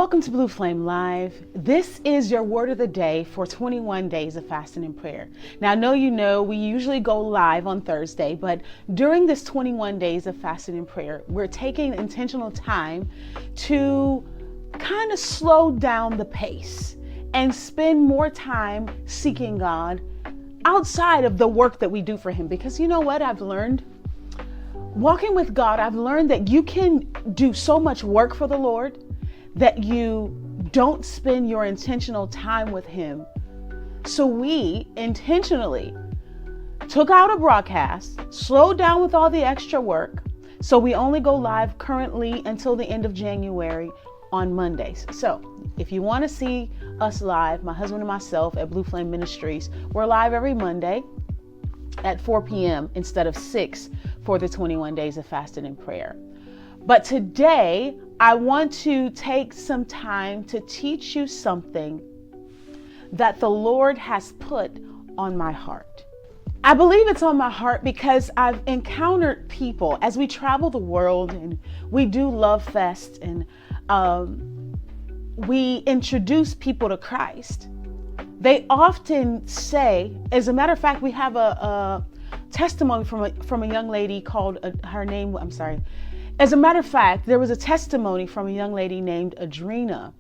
Welcome to Blue Flame Live. This is your word of the day for 21 days of fasting and prayer. Now, I know we usually go live on Thursday, but during this 21 days of fasting and prayer, we're taking intentional time to kind of slow down the pace and spend more time seeking God outside of the work that we do for Him. Because you know what I've learned? Walking with God, I've learned that you can do so much work for the Lord that you don't spend your intentional time with Him. So we intentionally took out a broadcast, slowed down with all the extra work. So we only go live currently until the end of January on Mondays. So if you want to see us live, my husband and myself at Blue Flame Ministries, we're live every Monday at 4 p.m. instead of 6 for the 21 days of fasting and prayer. But today, I want to take some time to teach you something that the Lord has put on my heart. I believe it's on my heart because I've encountered people as we travel the world and we do Love Fest and we introduce people to Christ. They often say, as a matter of fact, we have a testimony from a young lady called, as a matter of fact, there was a testimony from a young lady named Adrena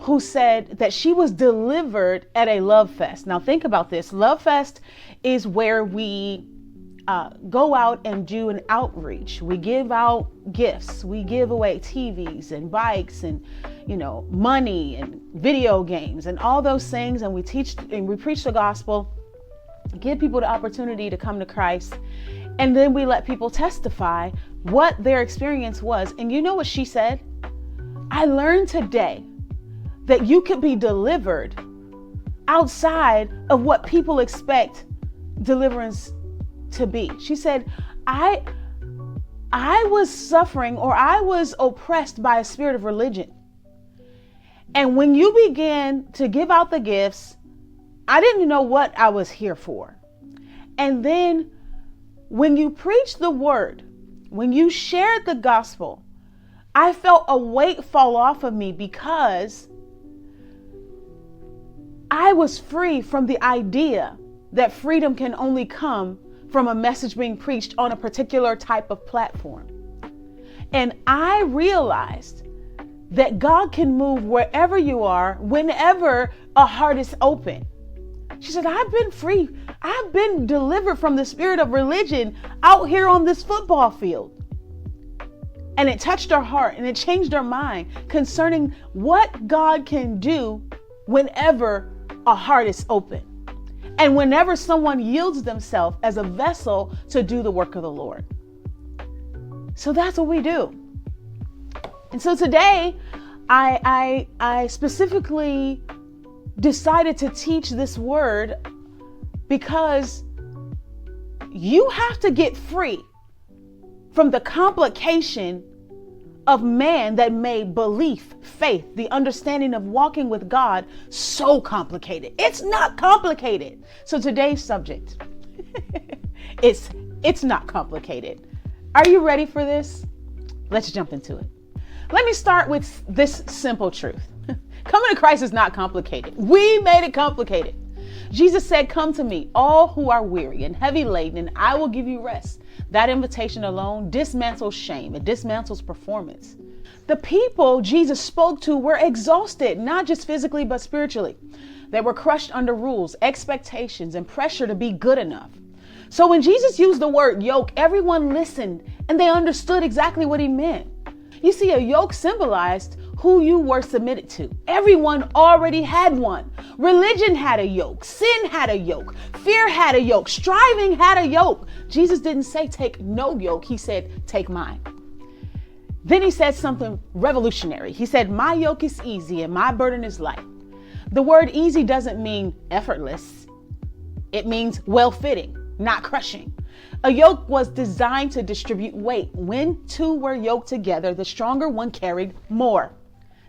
who said that she was delivered at a Love Fest. Now think about this. Love Fest is where we go out and do an outreach. We give out gifts. We give away TVs and bikes and, money and video games and all those things. And we teach and we preach the gospel, give people the opportunity to come to Christ. And then we let people testify what their experience was. And you know what she said? I learned today that you could be delivered outside of what people expect deliverance to be. She said, I was suffering or I was oppressed by a spirit of religion. And when you began to give out the gifts, I didn't know what I was here for. And then when you preached the word, when you shared the gospel, I felt a weight fall off of me because I was free from the idea that freedom can only come from a message being preached on a particular type of platform. And I realized that God can move wherever you are, whenever a heart is open. She said, I've been free. I've been delivered from the spirit of religion out here on this football field. And it touched her heart and it changed her mind concerning what God can do whenever a heart is open and whenever someone yields themselves as a vessel to do the work of the Lord. So that's what we do. And so today I specifically decided to teach this word because you have to get free from the complication of man that made belief, faith, the understanding of walking with God so complicated. It's not complicated. So today's subject, it's not complicated. Are you ready for this? Let's jump into it. Let me start with this simple truth. Coming to Christ is not complicated. We made it complicated. Jesus said, come to me, all who are weary and heavy laden, and I will give you rest. That invitation alone dismantles shame. It dismantles performance. The people Jesus spoke to were exhausted, not just physically, but spiritually. They were crushed under rules, expectations, and pressure to be good enough. So when Jesus used the word yoke, everyone listened and they understood exactly what He meant. You see, a yoke symbolized who you were submitted to. Everyone already had one. Religion had a yoke. Sin had a yoke. Fear had a yoke. Striving had a yoke. Jesus didn't say take no yoke. He said take mine. Then He said something revolutionary. He said my yoke is easy and my burden is light. The word easy doesn't mean effortless. It means well-fitting, not crushing. A yoke was designed to distribute weight. When two were yoked together, the stronger one carried more.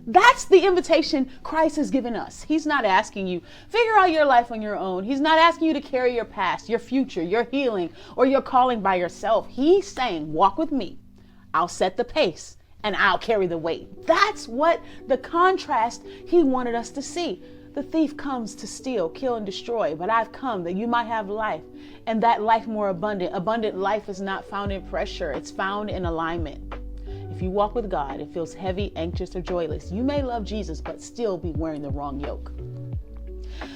That's the invitation Christ has given us. He's not asking you, figure out your life on your own. He's not asking you to carry your past, your future, your healing, or your calling by yourself. He's saying, walk with me. I'll set the pace and I'll carry the weight. That's what the contrast he wanted us to see. The thief comes to steal, kill, and destroy, but I've come that you might have life, and that life more abundant. Abundant life is not found in pressure. It's found in alignment. If you walk with God, it feels heavy, anxious, or joyless. You may love Jesus, but still be wearing the wrong yoke.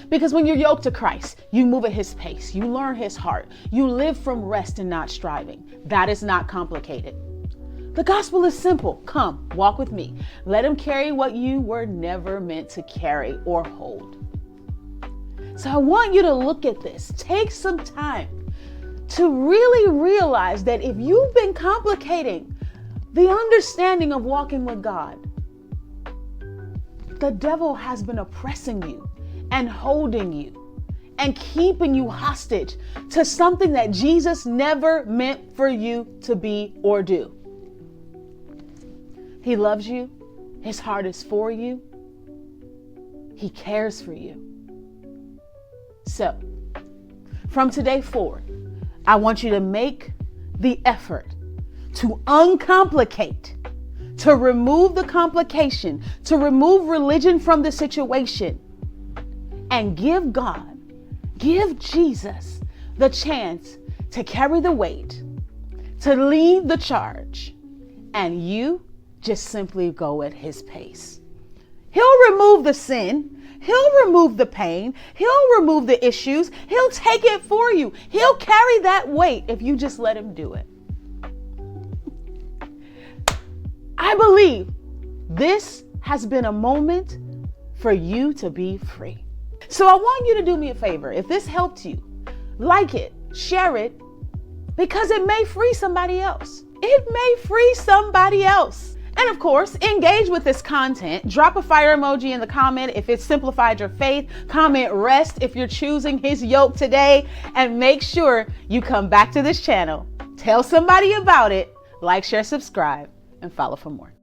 Because when you're yoked to Christ, you move at his pace. You learn his heart. You live from rest and not striving. That is not complicated. The gospel is simple. Come, walk with me. Let him carry what you were never meant to carry or hold. So I want you to look at this. Take some time to really realize that if you've been complicating the understanding of walking with God, the devil has been oppressing you and holding you and keeping you hostage to something that Jesus never meant for you to be or do. He loves you. His heart is for you. He cares for you. So, from today forward, I want you to make the effort to uncomplicate, to remove the complication, to remove religion from the situation, and give God, give Jesus the chance to carry the weight, to lead the charge, and you just simply go at his pace. He'll remove the sin. He'll remove the pain. He'll remove the issues. He'll take it for you. He'll carry that weight if you just let him do it. I believe this has been a moment for you to be free. So I want you to do me a favor. If this helped you, like it, share it, because it may free somebody else. It may free somebody else. And of course, engage with this content. Drop a fire emoji in the comment if it simplified your faith. Comment rest if you're choosing his yoke today. And make sure you come back to this channel. Tell somebody about it. Like, share, subscribe, and follow for more.